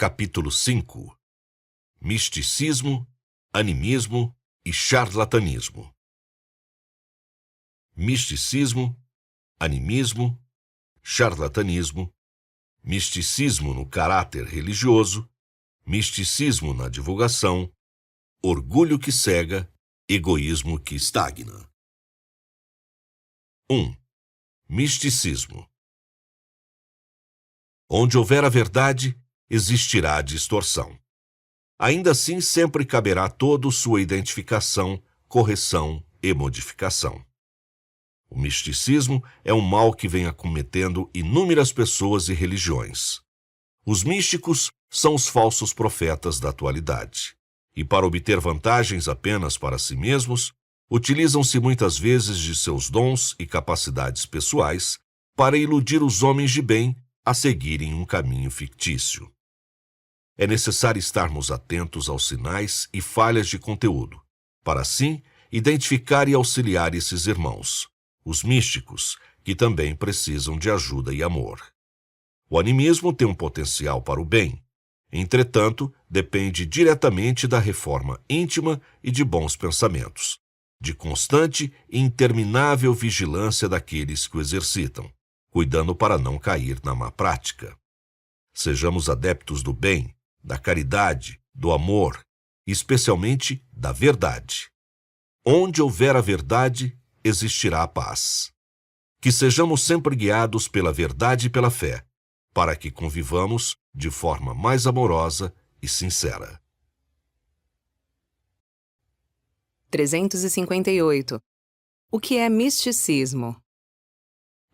Capítulo 5. Misticismo, animismo e charlatanismo. Misticismo, animismo, charlatanismo, misticismo no caráter religioso, misticismo na divulgação, orgulho que cega, egoísmo que estagna. 1. Misticismo. Onde houver a verdade, existirá a distorção. Ainda assim, sempre caberá a todos sua identificação, correção e modificação. O misticismo é um mal que vem acometendo inúmeras pessoas e religiões. Os místicos são os falsos profetas da atualidade, e para obter vantagens apenas para si mesmos, utilizam-se muitas vezes de seus dons e capacidades pessoais para iludir os homens de bem a seguirem um caminho fictício. É necessário estarmos atentos aos sinais e falhas de conteúdo, para assim identificar e auxiliar esses irmãos, os místicos, que também precisam de ajuda e amor. O animismo tem um potencial para o bem, entretanto, depende diretamente da reforma íntima e de bons pensamentos, de constante e interminável vigilância daqueles que o exercitam, cuidando para não cair na má prática. Sejamos adeptos do bem, da caridade, do amor, e especialmente da verdade. Onde houver a verdade, existirá a paz. Que sejamos sempre guiados pela verdade e pela fé, para que convivamos de forma mais amorosa e sincera. 358. O que é misticismo?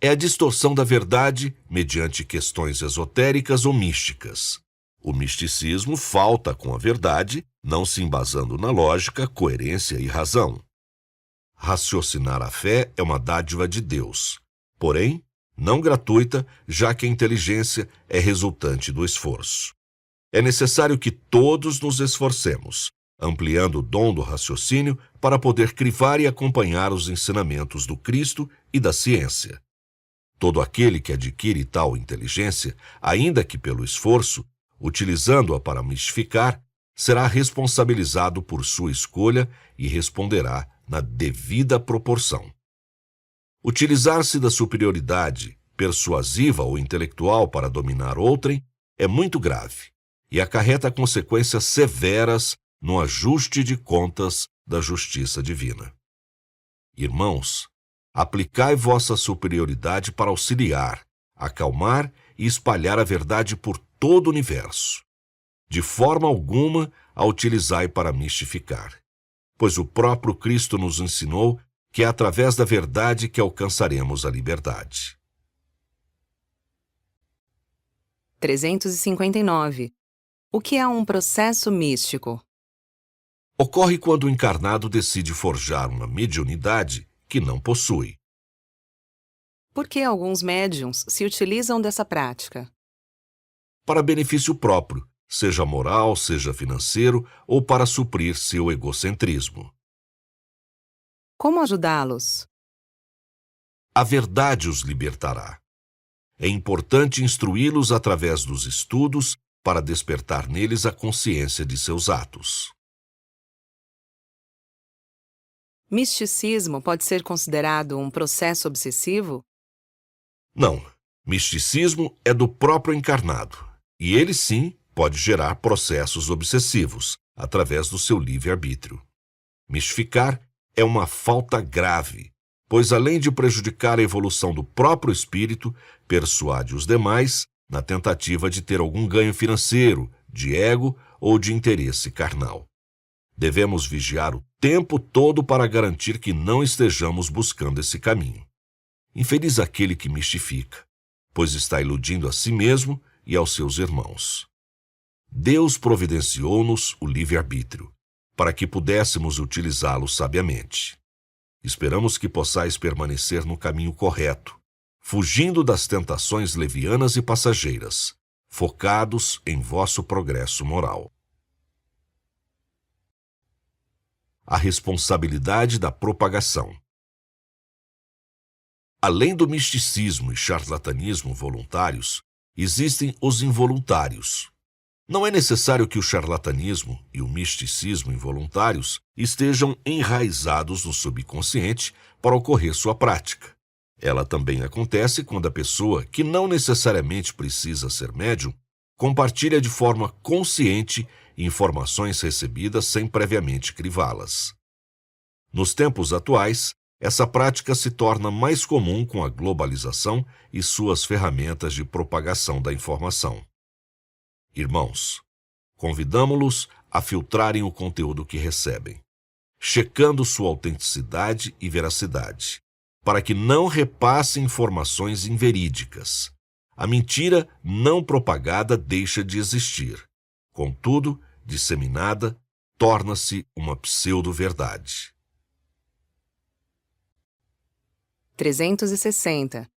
É a distorção da verdade mediante questões esotéricas ou místicas. O misticismo falta com a verdade, não se embasando na lógica, coerência e razão. Raciocinar a fé é uma dádiva de Deus, porém, não gratuita, já que a inteligência é resultante do esforço. É necessário que todos nos esforcemos, ampliando o dom do raciocínio para poder crivar e acompanhar os ensinamentos do Cristo e da ciência. Todo aquele que adquire tal inteligência, ainda que pelo esforço, utilizando-a para mistificar, será responsabilizado por sua escolha e responderá na devida proporção. Utilizar-se da superioridade persuasiva ou intelectual para dominar outrem é muito grave e acarreta consequências severas no ajuste de contas da justiça divina. Irmãos, aplicai vossa superioridade para auxiliar, acalmar e espalhar a verdade por todo o universo. De forma alguma a utilizai para mistificar, pois o próprio Cristo nos ensinou que é através da verdade que alcançaremos a liberdade. 359. O que é um processo místico? Ocorre quando o encarnado decide forjar uma mediunidade que não possui. Por que alguns médiuns se utilizam dessa prática? Para benefício próprio, seja moral, seja financeiro ou para suprir seu egocentrismo. Como ajudá-los? A verdade os libertará. É importante instruí-los através dos estudos para despertar neles a consciência de seus atos. Misticismo pode ser considerado um processo obsessivo? Não, misticismo é do próprio encarnado, e ele sim pode gerar processos obsessivos, através do seu livre-arbítrio. Mistificar é uma falta grave, pois além de prejudicar a evolução do próprio espírito, persuade os demais na tentativa de ter algum ganho financeiro, de ego ou de interesse carnal. Devemos vigiar o tempo todo para garantir que não estejamos buscando esse caminho. Infeliz aquele que mistifica, pois está iludindo a si mesmo e aos seus irmãos. Deus providenciou-nos o livre-arbítrio, para que pudéssemos utilizá-lo sabiamente. Esperamos que possais permanecer no caminho correto, fugindo das tentações levianas e passageiras, focados em vosso progresso moral. A responsabilidade da propagação. Além do misticismo e charlatanismo voluntários, existem os involuntários. Não é necessário que o charlatanismo e o misticismo involuntários estejam enraizados no subconsciente para ocorrer sua prática. Ela também acontece quando a pessoa, que não necessariamente precisa ser médium, compartilha de forma consciente informações recebidas sem previamente crivá-las. Nos tempos atuais, essa prática se torna mais comum com a globalização e suas ferramentas de propagação da informação. Irmãos, convidamo-los a filtrarem o conteúdo que recebem, checando sua autenticidade e veracidade, para que não repassem informações inverídicas. A mentira não propagada deixa de existir. Contudo, disseminada, torna-se uma pseudo-verdade. 360.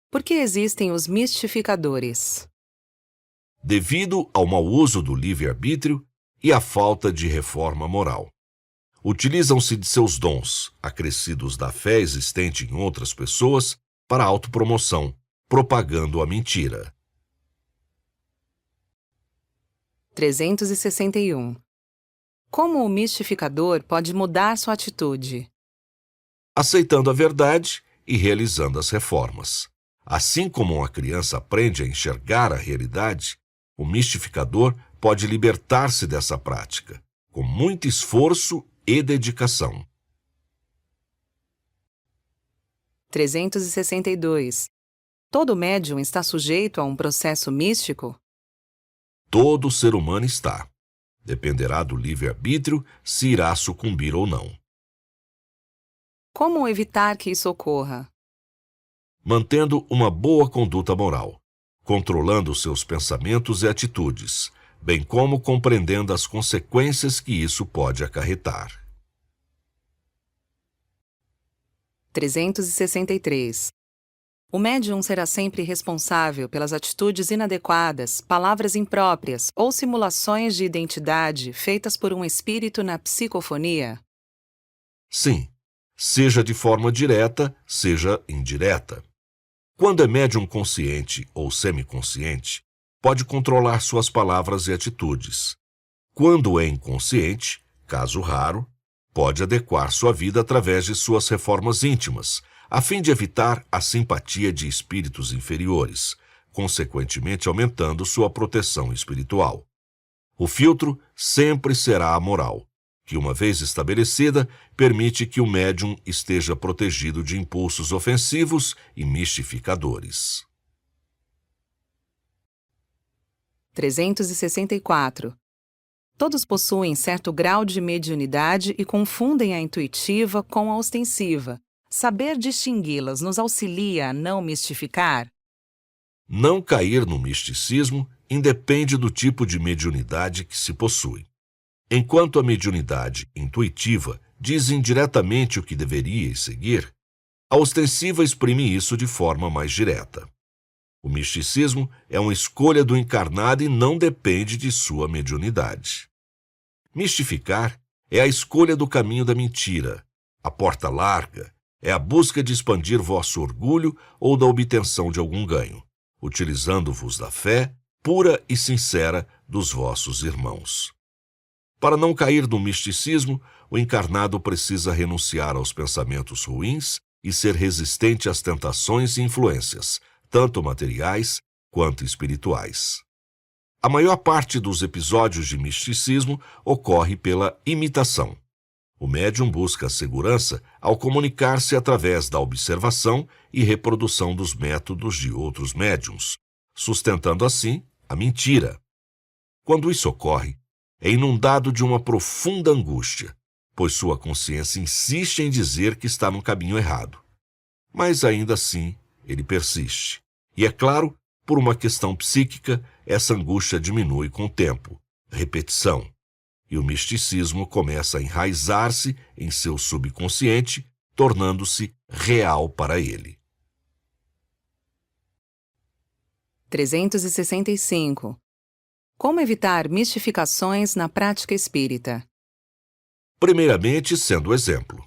Por que existem os mistificadores? Devido ao mau uso do livre-arbítrio e à falta de reforma moral. Utilizam-se de seus dons, acrescidos da fé existente em outras pessoas, para autopromoção, propagando a mentira. 361. Como o mistificador pode mudar sua atitude? Aceitando a verdade e realizando as reformas. Assim como uma criança aprende a enxergar a realidade, o mistificador pode libertar-se dessa prática, com muito esforço e dedicação. 362. Todo médium está sujeito a um processo místico? Todo ser humano está. Dependerá do livre-arbítrio se irá sucumbir ou não. Como evitar que isso ocorra? Mantendo uma boa conduta moral, controlando seus pensamentos e atitudes, bem como compreendendo as consequências que isso pode acarretar. 363. O médium será sempre responsável pelas atitudes inadequadas, palavras impróprias ou simulações de identidade feitas por um espírito na psicofonia? Sim, seja de forma direta, seja indireta. Quando é médium consciente ou semiconsciente, pode controlar suas palavras e atitudes. Quando é inconsciente, caso raro, pode adequar sua vida através de suas reformas íntimas, a fim de evitar a simpatia de espíritos inferiores, consequentemente aumentando sua proteção espiritual. O filtro sempre será a moral, que, uma vez estabelecida, permite que o médium esteja protegido de impulsos ofensivos e mistificadores. 364. Todos possuem certo grau de mediunidade e confundem a intuitiva com a ostensiva. Saber distingui-las nos auxilia a não mistificar? Não cair no misticismo independe do tipo de mediunidade que se possui. Enquanto a mediunidade intuitiva diz indiretamente o que deveria seguir, a ostensiva exprime isso de forma mais direta. O misticismo é uma escolha do encarnado e não depende de sua mediunidade. Mistificar é a escolha do caminho da mentira, a porta larga, é a busca de expandir vosso orgulho ou da obtenção de algum ganho, utilizando-vos da fé pura e sincera dos vossos irmãos. Para não cair no misticismo, o encarnado precisa renunciar aos pensamentos ruins e ser resistente às tentações e influências, tanto materiais quanto espirituais. A maior parte dos episódios de misticismo ocorre pela imitação. O médium busca a segurança ao comunicar-se através da observação e reprodução dos métodos de outros médiums, sustentando assim a mentira. Quando isso ocorre, é inundado de uma profunda angústia, pois sua consciência insiste em dizer que está no caminho errado. Mas ainda assim, ele persiste. E é claro, por uma questão psíquica, essa angústia diminui com o tempo, repetição, e o misticismo começa a enraizar-se em seu subconsciente, tornando-se real para ele. 365. Como evitar mistificações na prática espírita? Primeiramente, sendo exemplo.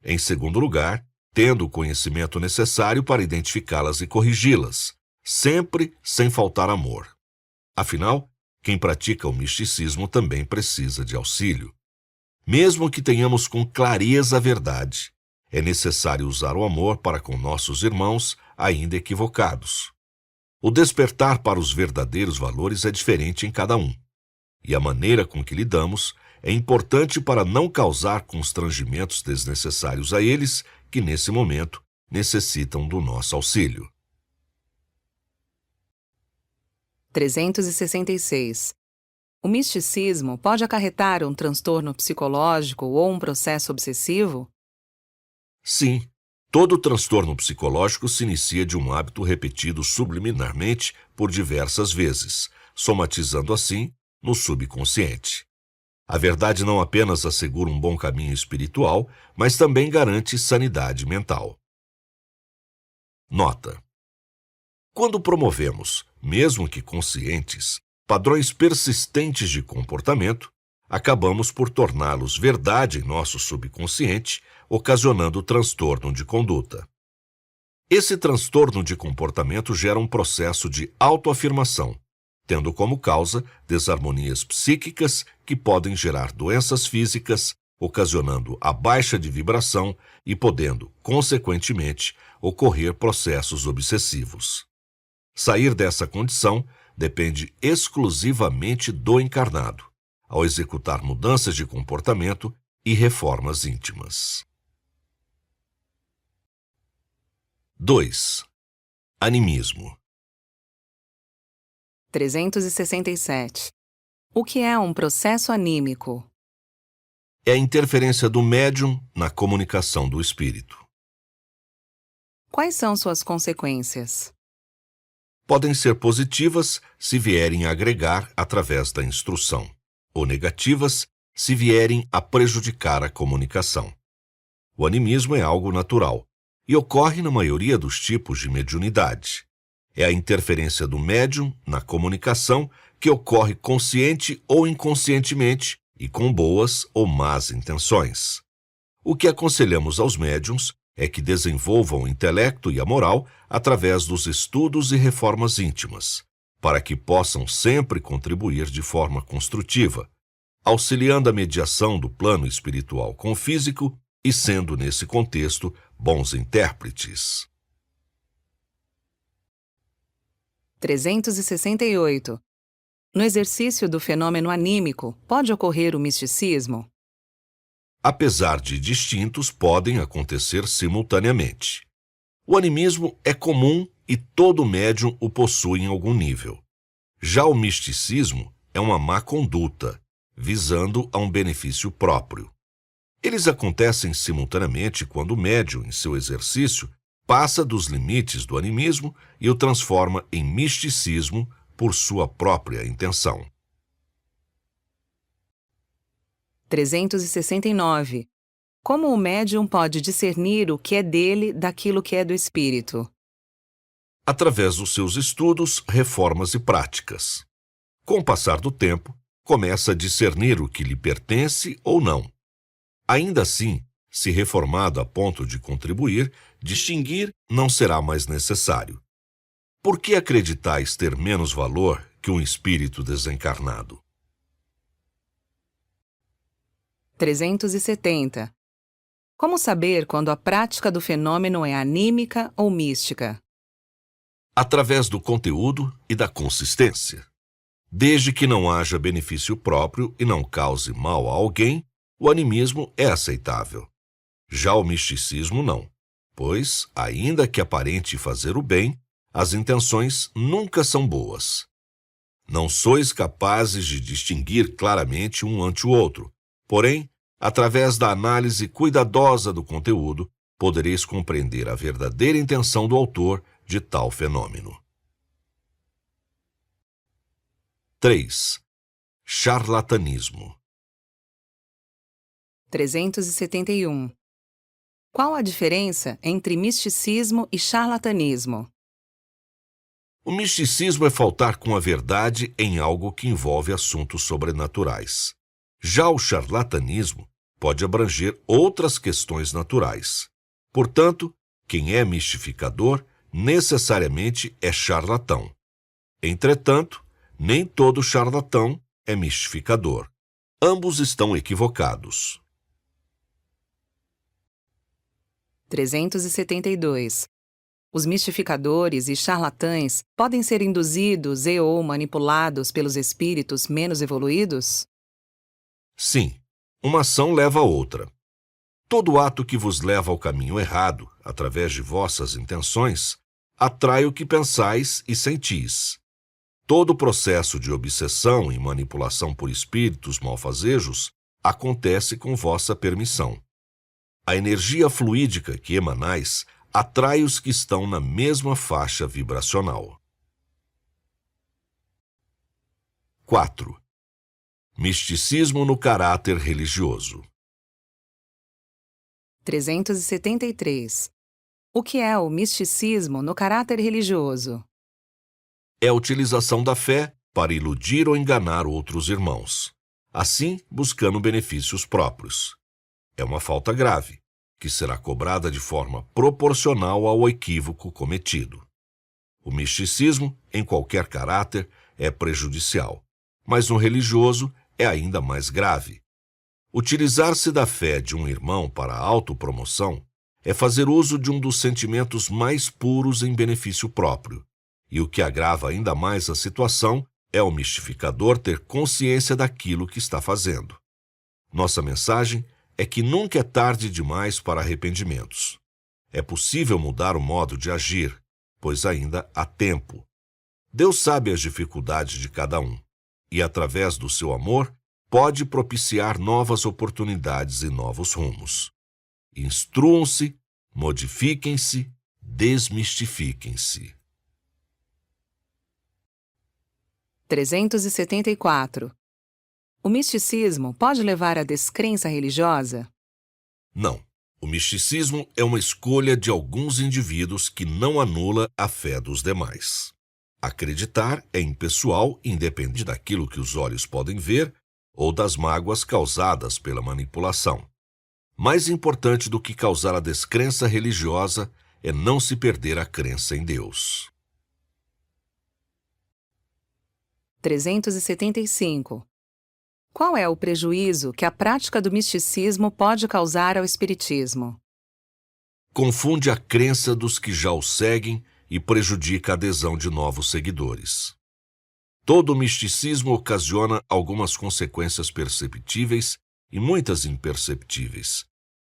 Em segundo lugar, tendo o conhecimento necessário para identificá-las e corrigi-las, sempre sem faltar amor. Afinal, Quem pratica o misticismo também precisa de auxílio. Mesmo que tenhamos com clareza a verdade, é necessário usar o amor para com nossos irmãos ainda equivocados. O despertar para os verdadeiros valores é diferente em cada um, e a maneira com que lidamos é importante para não causar constrangimentos desnecessários a eles que, nesse momento, necessitam do nosso auxílio. 366. O misticismo pode acarretar um transtorno psicológico ou um processo obsessivo? Sim, todo transtorno psicológico se inicia de um hábito repetido subliminarmente por diversas vezes, somatizando assim no subconsciente. A verdade não apenas assegura um bom caminho espiritual, mas também garante sanidade mental. Nota: quando promovemos, mesmo que conscientes, padrões persistentes de comportamento, acabamos por torná-los verdade em nosso subconsciente, ocasionando transtorno de conduta. Esse transtorno de comportamento gera um processo de autoafirmação, tendo como causa desarmonias psíquicas que podem gerar doenças físicas, ocasionando a baixa de vibração e podendo, consequentemente, ocorrer processos obsessivos. Sair dessa condição depende exclusivamente do encarnado, ao executar mudanças de comportamento e reformas íntimas. 2. Animismo. 367. O que é um processo anímico? É a interferência do médium na comunicação do espírito. Quais são suas consequências? Podem ser positivas se vierem a agregar através da instrução, ou negativas se vierem a prejudicar a comunicação. O animismo é algo natural e ocorre na maioria dos tipos de mediunidade. É a interferência do médium na comunicação que ocorre consciente ou inconscientemente e com boas ou más intenções. O que aconselhamos aos médiuns é que desenvolvam o intelecto e a moral através dos estudos e reformas íntimas, para que possam sempre contribuir de forma construtiva, auxiliando a mediação do plano espiritual com o físico e sendo, nesse contexto, bons intérpretes. 368. No exercício do fenômeno anímico, pode ocorrer o misticismo? Apesar de distintos, podem acontecer simultaneamente. O animismo é comum e todo médium o possui em algum nível. Já o misticismo é uma má conduta, visando a um benefício próprio. Eles acontecem simultaneamente quando o médium, em seu exercício, passa dos limites do animismo e o transforma em misticismo por sua própria intenção. 369. Como o médium pode discernir o que é dele daquilo que é do espírito? Através dos seus estudos, reformas e práticas. Com o passar do tempo, começa a discernir o que lhe pertence ou não. Ainda assim, se reformado a ponto de contribuir, distinguir não será mais necessário. Por que acreditais ter menos valor que um espírito desencarnado? 370. Como saber quando a prática do fenômeno é anímica ou mística? Através do conteúdo e da consistência. Desde que não haja benefício próprio e não cause mal a alguém, o animismo é aceitável. Já o misticismo não, pois, ainda que aparente fazer o bem, as intenções nunca são boas. Não sois capazes de distinguir claramente um ante o outro, porém, através da análise cuidadosa do conteúdo, podereis compreender a verdadeira intenção do autor de tal fenômeno. 3. Charlatanismo. 371. Qual a diferença entre misticismo e charlatanismo? O misticismo é faltar com a verdade em algo que envolve assuntos sobrenaturais. Já o charlatanismo pode abranger outras questões naturais. Portanto, quem é mistificador necessariamente é charlatão. Entretanto, Nem todo charlatão é mistificador. Ambos estão equivocados. 372. Os mistificadores e charlatães podem ser induzidos e ou manipulados pelos espíritos menos evoluídos? Sim, uma ação leva a outra. Todo ato que vos leva ao caminho errado, através de vossas intenções, atrai o que pensais e sentis. Todo processo de obsessão e manipulação por espíritos malfazejos acontece com vossa permissão. A energia fluídica que emanais atrai os que estão na mesma faixa vibracional. 4. Misticismo no caráter religioso. 373. O que é o misticismo no caráter religioso? É a utilização da fé para iludir ou enganar outros irmãos, assim buscando benefícios próprios. É uma falta grave, que será cobrada de forma proporcional ao equívoco cometido. O misticismo, em qualquer caráter, é prejudicial, mas no religioso é ainda mais grave. Utilizar-se da fé de um irmão para a autopromoção é fazer uso de um dos sentimentos mais puros em benefício próprio, e o que agrava ainda mais a situação é o mistificador ter consciência daquilo que está fazendo. Nossa mensagem é que nunca é tarde demais para arrependimentos. É possível mudar o modo de agir, pois ainda há tempo. Deus sabe as dificuldades de cada um, e através do seu amor, pode propiciar novas oportunidades e novos rumos. Instruam-se, modifiquem-se, desmistifiquem-se. 374. O misticismo pode levar à descrença religiosa? Não. O misticismo é uma escolha de alguns indivíduos que não anula a fé dos demais. Acreditar é impessoal, independente daquilo que os olhos podem ver ou das mágoas causadas pela manipulação. Mais importante do que causar a descrença religiosa é não se perder a crença em Deus. 375. Qual é o prejuízo que a prática do misticismo pode causar ao espiritismo? Confunde a crença dos que já o seguem e prejudica a adesão de novos seguidores. Todo misticismo ocasiona algumas consequências perceptíveis e muitas imperceptíveis.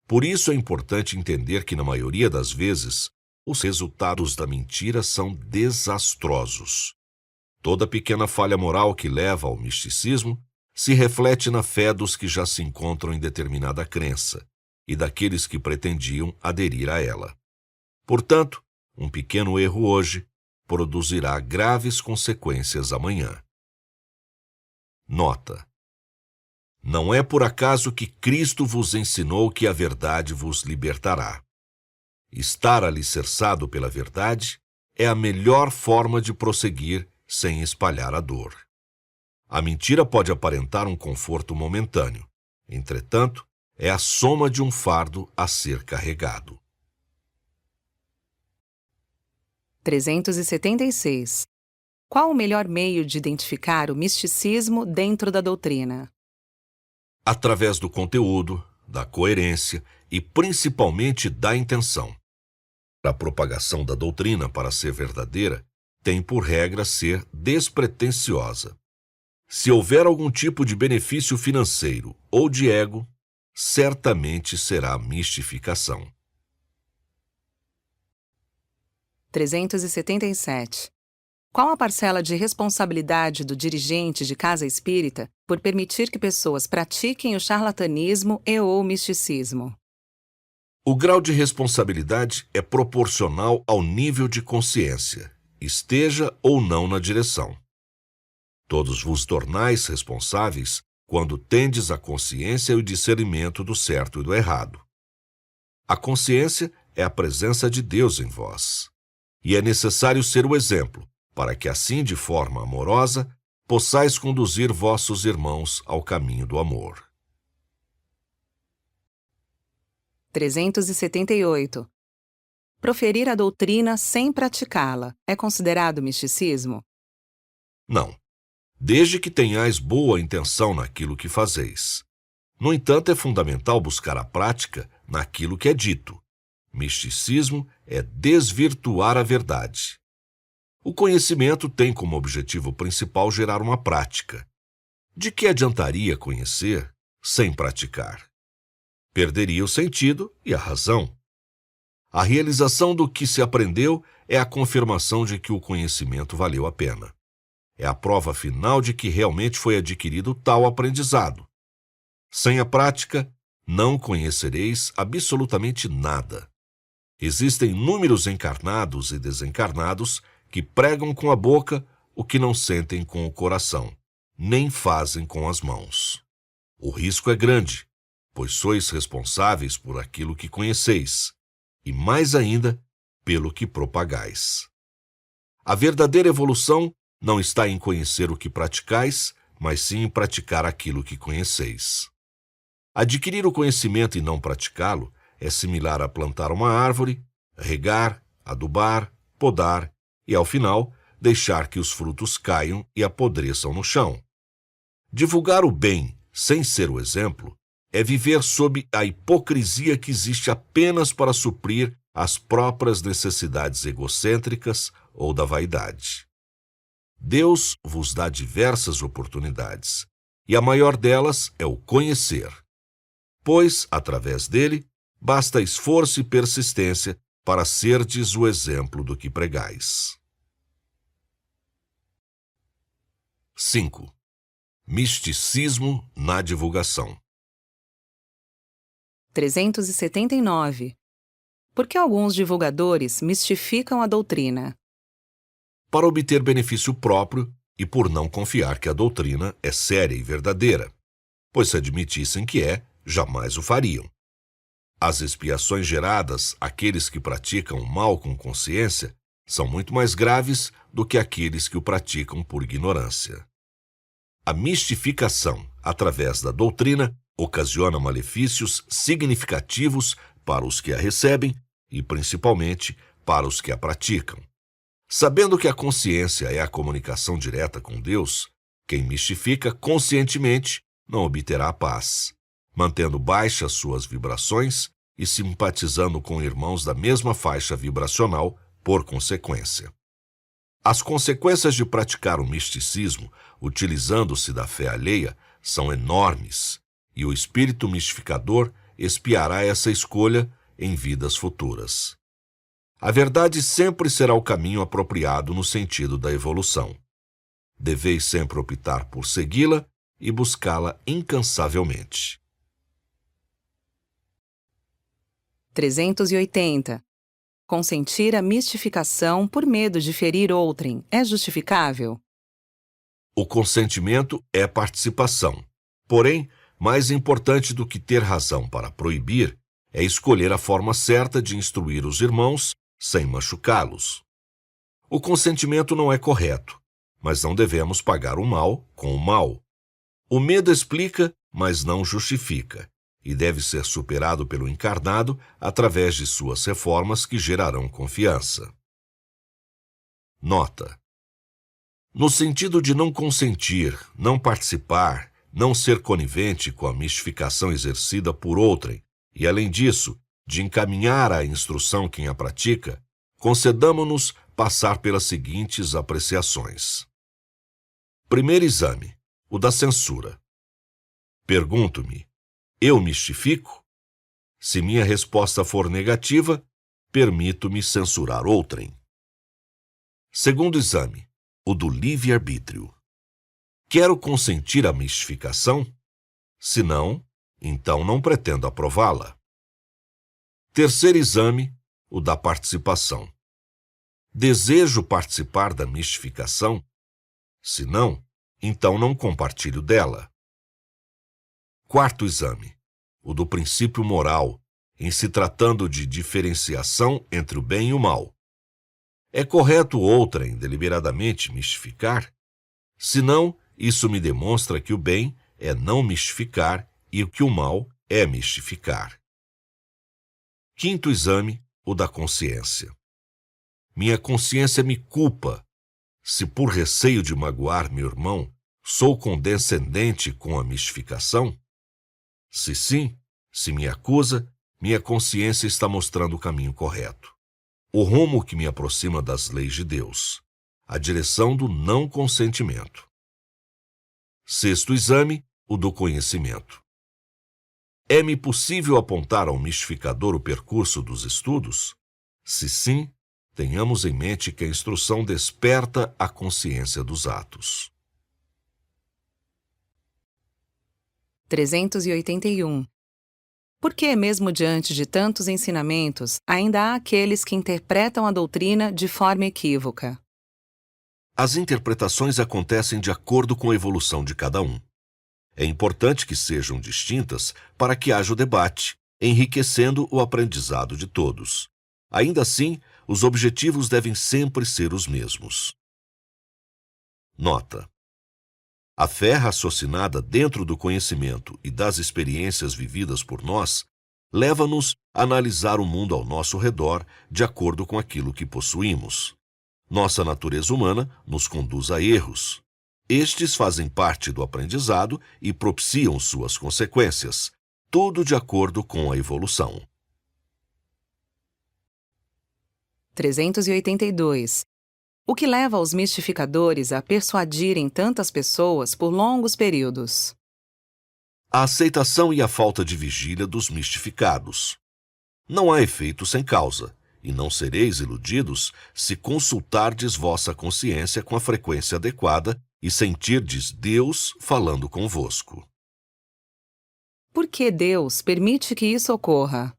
Por isso é importante entender que, na maioria das vezes, os resultados da mentira são desastrosos. Toda pequena falha moral que leva ao misticismo se reflete na fé dos que já se encontram em determinada crença e daqueles que pretendiam aderir a ela. Portanto, um pequeno erro hoje produzirá graves consequências amanhã. Nota: não é por acaso que Cristo vos ensinou que a verdade vos libertará. Estar alicerçado pela verdade é a melhor forma de prosseguir sem espalhar a dor. A mentira pode aparentar um conforto momentâneo, entretanto, é a soma de um fardo a ser carregado. 376. Qual o melhor meio de identificar o misticismo dentro da doutrina? Através do conteúdo, da coerência e principalmente da intenção. A propagação da doutrina, para ser verdadeira, tem por regra ser despretensiosa. Se houver algum tipo de benefício financeiro ou de ego, certamente será mistificação. 377. Qual a parcela de responsabilidade do dirigente de casa espírita por permitir que pessoas pratiquem o charlatanismo e ou misticismo? O grau de responsabilidade é proporcional ao nível de consciência, esteja ou não na direção. Todos vos tornais responsáveis quando tendes a consciência e o discernimento do certo e do errado. A consciência é a presença de Deus em vós, e é necessário ser o exemplo, para que assim, de forma amorosa, possais conduzir vossos irmãos ao caminho do amor. 378. Proferir a doutrina sem praticá-la é considerado misticismo? Não. desde que tenhais boa intenção naquilo que fazeis. No entanto, é fundamental buscar a prática naquilo que é dito. Misticismo é desvirtuar a verdade. O conhecimento tem como objetivo principal gerar uma prática. De que adiantaria conhecer sem praticar? Perderia o sentido e a razão. A realização do que se aprendeu é a confirmação de que o conhecimento valeu a pena. É a prova final de que realmente foi adquirido tal aprendizado. Sem a prática, não conhecereis absolutamente nada. Existem inúmeros encarnados e desencarnados que pregam com a boca o que não sentem com o coração, nem fazem com as mãos. O risco é grande, pois sois responsáveis por aquilo que conheceis, e mais ainda, pelo que propagais. A verdadeira evolução não está em conhecer o que praticais, mas sim em praticar aquilo que conheceis. Adquirir o conhecimento e não praticá-lo é similar a plantar uma árvore, regar, adubar, podar e, ao final, deixar que os frutos caiam e apodreçam no chão. Divulgar o bem sem ser o exemplo é viver sob a hipocrisia que existe apenas para suprir as próprias necessidades egocêntricas ou da vaidade. Deus vos dá diversas oportunidades, e a maior delas é o conhecer, pois, através dele, basta esforço e persistência para serdes o exemplo do que pregais. 5. Misticismo na divulgação. 379. Por que alguns divulgadores mistificam a doutrina? Para obter benefício próprio e por não confiar que a doutrina é séria e verdadeira, pois se admitissem que é, jamais o fariam. As expiações geradas àqueles que praticam o mal com consciência são muito mais graves do que aqueles que o praticam por ignorância. A mistificação, através da doutrina, ocasiona malefícios significativos para os que a recebem e, principalmente, para os que a praticam. Sabendo que a consciência é a comunicação direta com Deus, quem mistifica conscientemente não obterá paz, mantendo baixas suas vibrações e simpatizando com irmãos da mesma faixa vibracional, por consequência. As consequências de praticar o misticismo, utilizando-se da fé alheia, são enormes, e o espírito mistificador expiará essa escolha em vidas futuras. A verdade sempre será o caminho apropriado no sentido da evolução. Deveis sempre optar por segui-la e buscá-la incansavelmente. 380. Consentir a mistificação por medo de ferir outrem é justificável? O consentimento é participação. Porém, mais importante do que ter razão para proibir é escolher a forma certa de instruir os irmãos sem machucá-los. O consentimento não é correto, mas não devemos pagar o mal com o mal. O medo explica, mas não justifica, e deve ser superado pelo encarnado através de suas reformas que gerarão confiança. Nota: no sentido de não consentir, não participar, não ser conivente com a mistificação exercida por outrem, e, além disso, de encaminhar à instrução quem a pratica, concedamo-nos passar pelas seguintes apreciações. Primeiro exame, o da censura. Pergunto-me: eu mistifico? Se minha resposta for negativa, permito-me censurar outrem. Segundo exame, o do livre-arbítrio. Quero consentir a mistificação? Se não, então não pretendo aprová-la. Terceiro exame, o da participação. Desejo participar da mistificação? Se não, então não compartilho dela. Quarto exame, o do princípio moral, em se tratando de diferenciação entre o bem e o mal. É correto outrem deliberadamente mistificar? Se não, isso me demonstra que o bem é não mistificar e que o mal é mistificar. Quinto exame, o da consciência. Minha consciência me culpa se, por receio de magoar meu irmão, Sou condescendente com a mistificação? Se sim, se me acusa, minha consciência está mostrando o caminho correto. O rumo que me aproxima das leis de Deus. A direção do não consentimento. Sexto exame, o do conhecimento. É-me possível apontar ao mistificador o percurso dos estudos? Se sim, tenhamos em mente que a instrução desperta a consciência dos atos. 381. Por que, mesmo diante de tantos ensinamentos, ainda há aqueles que interpretam a doutrina de forma equívoca? As interpretações acontecem de acordo com a evolução de cada um. É importante que sejam distintas para que haja o debate, enriquecendo o aprendizado de todos. Ainda assim, os objetivos devem sempre ser os mesmos. Nota: a fé raciocinada dentro do conhecimento e das experiências vividas por nós leva-nos a analisar o mundo ao nosso redor de acordo com aquilo que possuímos. Nossa natureza humana nos conduz a erros. Estes fazem parte do aprendizado e propiciam suas consequências, tudo de acordo com a evolução. 382. O que leva os mistificadores a persuadirem tantas pessoas por longos períodos? A aceitação e a falta de vigília dos mistificados. Não há efeito sem causa, e não sereis iludidos se consultardes vossa consciência com a frequência adequada e sentirdes Deus falando convosco. Por que Deus permite que isso ocorra?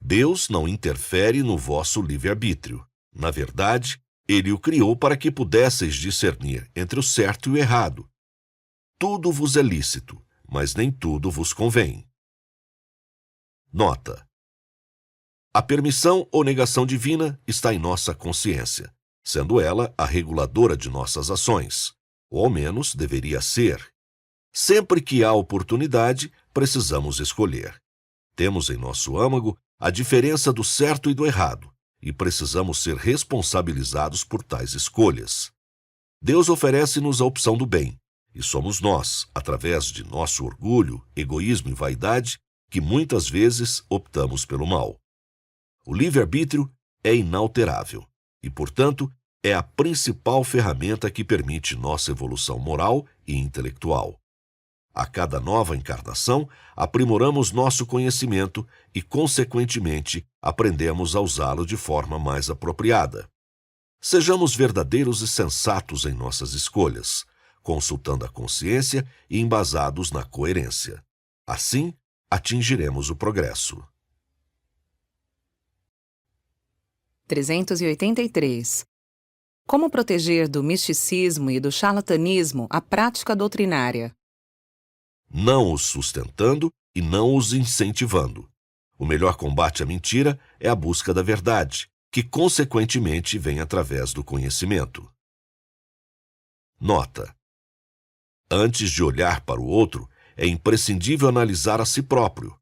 Deus não interfere no vosso livre-arbítrio. Na verdade, Ele o criou para que pudesseis discernir entre o certo e o errado. Tudo vos é lícito, mas nem tudo vos convém. Nota: a permissão ou negação divina está em nossa consciência, sendo ela a reguladora de nossas ações, ou ao menos deveria ser. Sempre que há oportunidade, precisamos escolher. Temos em nosso âmago a diferença do certo e do errado, e precisamos ser responsabilizados por tais escolhas. Deus oferece-nos a opção do bem, e somos nós, através de nosso orgulho, egoísmo e vaidade, que muitas vezes optamos pelo mal. O livre-arbítrio é inalterável e, portanto, é a principal ferramenta que permite nossa evolução moral e intelectual. A cada nova encarnação, aprimoramos nosso conhecimento e, consequentemente, aprendemos a usá-lo de forma mais apropriada. Sejamos verdadeiros e sensatos em nossas escolhas, consultando a consciência e embasados na coerência. Assim, atingiremos o progresso. 383. Como proteger do misticismo e do charlatanismo a prática doutrinária? Não os sustentando e não os incentivando. O melhor combate à mentira é a busca da verdade, que consequentemente vem através do conhecimento. Nota: antes de olhar para o outro, é imprescindível analisar a si próprio.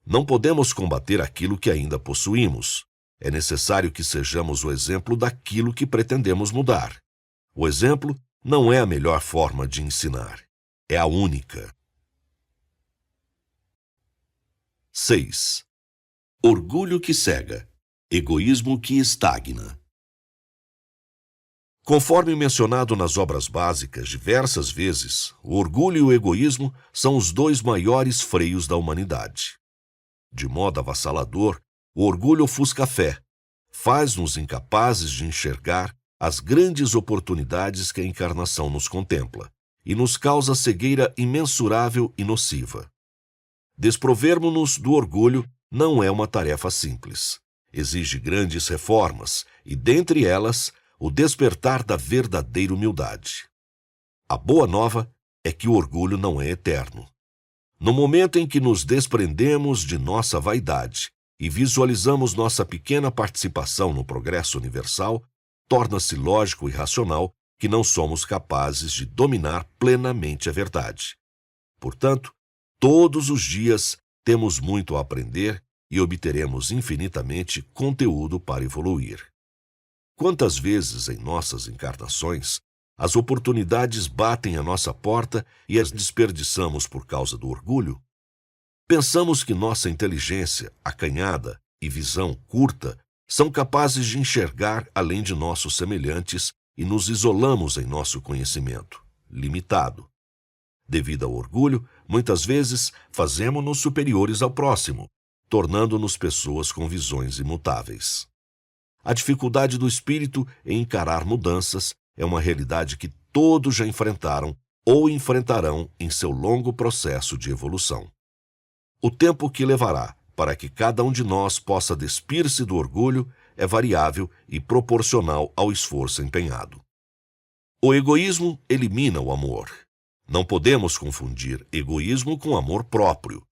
Não podemos combater aquilo que ainda possuímos. É necessário que sejamos o exemplo daquilo que pretendemos mudar. O exemplo não é a melhor forma de ensinar, é a única. 6. Orgulho que cega, egoísmo que estagna. Conforme mencionado nas obras básicas diversas vezes, o orgulho e o egoísmo são os dois maiores freios da humanidade. De modo avassalador, o orgulho ofusca a fé, faz-nos incapazes de enxergar as grandes oportunidades que a encarnação nos contempla e nos causa cegueira imensurável e nociva. Desprovermos-nos do orgulho não é uma tarefa simples. Exige grandes reformas e, dentre elas, o despertar da verdadeira humildade. A boa nova é que o orgulho não é eterno. No momento em que nos desprendemos de nossa vaidade e visualizamos nossa pequena participação no progresso universal, torna-se lógico e racional que não somos capazes de dominar plenamente a verdade. Portanto, todos os dias temos muito a aprender e obteremos infinitamente conteúdo para evoluir. Quantas vezes em nossas encarnações As oportunidades batem à nossa porta e as desperdiçamos por causa do orgulho? Pensamos que nossa inteligência, acanhada e visão curta são capazes de enxergar além de nossos semelhantes e nos isolamos em nosso conhecimento, limitado. Devido ao orgulho, muitas vezes fazemos-nos superiores ao próximo, tornando-nos pessoas com visões imutáveis. A dificuldade do espírito em encarar mudanças é uma realidade que todos já enfrentaram ou enfrentarão em seu longo processo de evolução. O tempo que levará para que cada um de nós possa despir-se do orgulho é variável e proporcional ao esforço empenhado. O egoísmo elimina o amor. Não podemos confundir egoísmo com amor próprio.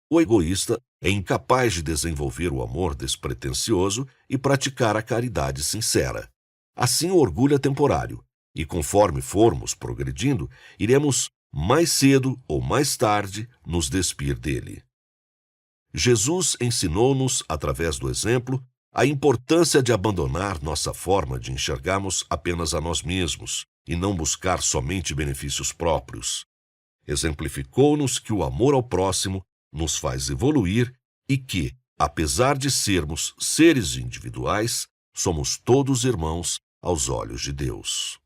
O egoísta é incapaz de desenvolver o amor despretensioso e praticar a caridade sincera. Assim, o orgulho é temporário, e conforme formos progredindo, iremos, mais cedo ou mais tarde, nos despir dele. Jesus ensinou-nos, através do exemplo, a importância de abandonar nossa forma de enxergarmos apenas a nós mesmos e não buscar somente benefícios próprios. Exemplificou-nos que o amor ao próximo nos faz evoluir e que, apesar de sermos seres individuais, somos todos irmãos aos olhos de Deus.